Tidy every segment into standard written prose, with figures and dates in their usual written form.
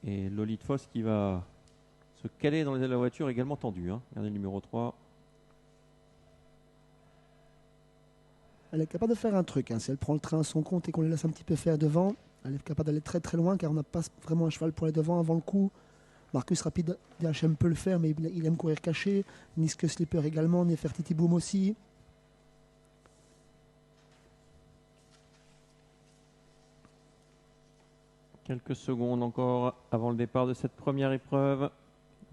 Et Lolita Foss qui va se caler dans les ailes de la voiture, également tendue. Regardez le numéro 3. Elle est capable de faire un truc. Si elle prend le train à son compte et qu'on les laisse un petit peu faire devant, elle est capable d'aller très très loin car on n'a pas vraiment un cheval pour aller devant avant le coup. Marcus Rapide DHM peut le faire, mais il aime courir caché. Niske Slipper également, Nefertiti Boom aussi. Quelques secondes encore avant le départ de cette première épreuve.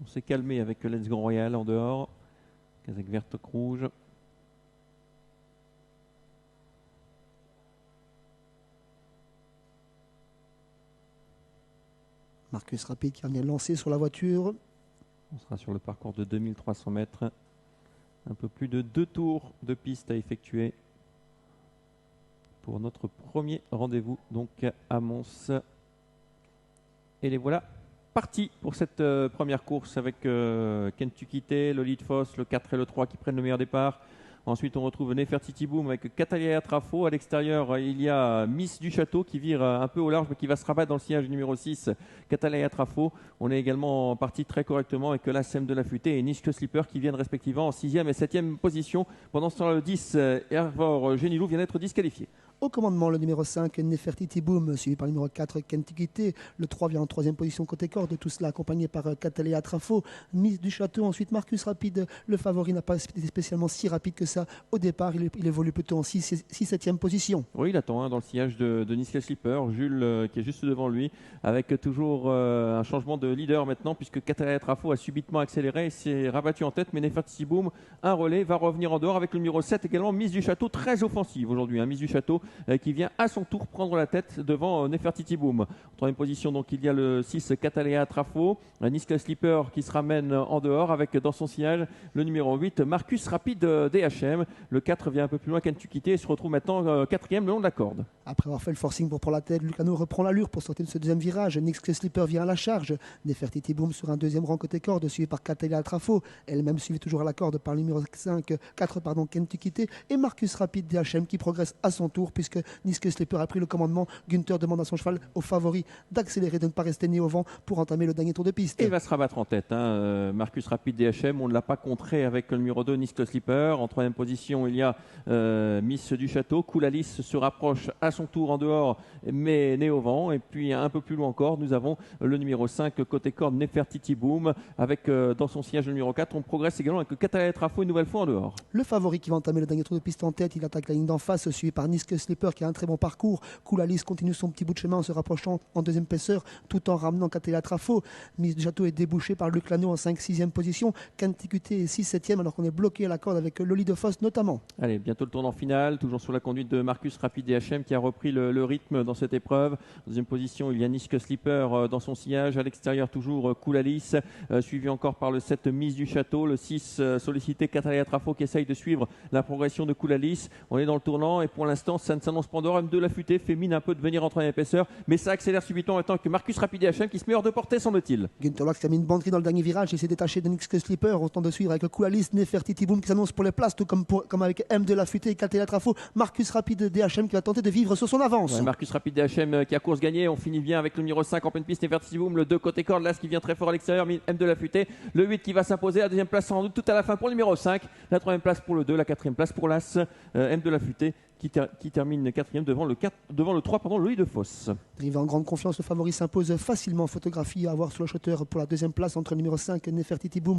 On s'est calmé avec Let's Go Royal en dehors. Kazakh verte rouge. Marcus Rapide qui vient lancer sur la voiture. On sera sur le parcours de 2300 mètres. Un peu plus de 2 tours de piste à effectuer pour notre premier rendez-vous donc à Mons. Et les voilà partis pour cette première course avec Kentucky T, Lolita Foss, le 4 et le 3 qui prennent le meilleur départ. Ensuite, on retrouve Nefertiti Boom avec Catalina Trafo. À l'extérieur, il y a Miss du Château qui vire un peu au large, mais qui va se rabattre dans le sillage numéro 6, Catalina Trafo. On est également parti très correctement avec la SEM de la Futée et Niske Slipper qui viennent respectivement en 6e et 7e position. Pendant ce temps, le 10, Hervor Genilou vient d'être disqualifié. Au commandement, le numéro 5, Nefertiti Boom, suivi par le numéro 4, Kentucky T. Le 3 vient en 3e position côté corde, tout cela accompagné par Catalina Trafo. Miss du Château, ensuite Marcus Rapide. Le favori n'a pas été spécialement si rapide que ça. Au départ, il évolue plutôt en 6-7e position. Oui, il attend dans le sillage de Niske Slipper. Jules qui est juste devant lui, avec toujours un changement de leader maintenant, puisque Catalina Trafo a subitement accéléré et s'est rabattu en tête. Mais Nefertiti Boom, un relais, va revenir en dehors avec le numéro 7 également, Miss du Château, très offensive aujourd'hui. Miss du Château qui vient à son tour prendre la tête devant Nefertiti Boom. En 3e position, donc, il y a le 6 Catalina Trafo, Niske Slipper qui se ramène en dehors avec dans son sillage le numéro 8 Marcus Rapide DHM. Le 4 vient un peu plus loin Kentucky T et se retrouve maintenant 4e le long de la corde. Après avoir fait le forcing pour prendre la tête, Lucano reprend l'allure pour sortir de ce deuxième virage. Niske Slipper vient à la charge. Nefertiti Boom sur un deuxième rang côté corde, suivi par Catalina Trafo. Elle-même suivie toujours à la corde par le numéro 4 Kentucky T. Et Marcus Rapide DHM qui progresse à son tour puisque Niske Slipper a pris le commandement. Günther demande à son cheval, au favori, d'accélérer, de ne pas rester né au vent pour entamer le dernier tour de piste. Et il va se rabattre en tête. Marcus Rapide DHM, on ne l'a pas contré avec le numéro 2 Niske Slipper. En 3e position, il y a Miss du Château. Coulalis se rapproche à son tour en dehors, mais né au vent. Et puis un peu plus loin encore, nous avons le numéro 5 côté corde Nefertiti Boom avec dans son sillage le numéro 4. On progresse également avec Catalina Trafo une nouvelle fois en dehors. Le favori qui va entamer le dernier tour de piste en tête, il attaque la ligne d'en face, suivi par Niske Slipper qui a un très bon parcours. Coulalis continue son petit bout de chemin en se rapprochant en deuxième épaisseur tout en ramenant Catalina Trafo. Miss du Château est débouché par Luc Lano en 5-6e position. Kentucky T est 6-7e alors qu'on est bloqué à la corde avec Lolita Foss notamment. Allez, bientôt le tournant final, toujours sous la conduite de Marcus Rapide DHM qui a repris le rythme dans cette épreuve. En deuxième position, il y a Niske Slipper dans son sillage. À l'extérieur, toujours Coulalis, suivi encore par le 7 Miss du Château, le 6 sollicité Catalina Trafo qui essaye de suivre la progression de Coulalis. On est dans le tournant et pour l'instant, ça ne s'annonce pas en dehors. M2 la Futée fait mine un peu de venir en 3e épaisseur, mais ça accélère subitement en même temps que Marcus Rapide DHM qui se met hors de portée, semble-t-il. Günther Locke termine banderie dans le dernier virage et s'est détaché de Niske Slipper. Autant de suivre avec Coulalis, Nefertiti Boom qui s'annonce pour les places, tout comme avec M2 la Futée et Catalina Trafo. Marcus Rapide DHM qui va tenter de vivre sur son avance. Ouais, Marcus Rapide DHM qui a course gagnée. On finit bien avec le numéro 5 en pleine piste, Nefertiti Boom, le 2 côté corde, l'As qui vient très fort à l'extérieur, M2 la Futée, le 8 qui va s'imposer, la deuxième place sans doute tout à la fin pour le numéro 5, la 3e place pour le 2, la 4e place pour l'As, M2 la Futée qui termine 4e devant le 3, Lolita Foss. Arrivé en grande confiance, le favori s'impose facilement en photographie à avoir sur le shooter pour la deuxième place entre le numéro 5 Nefertiti Boom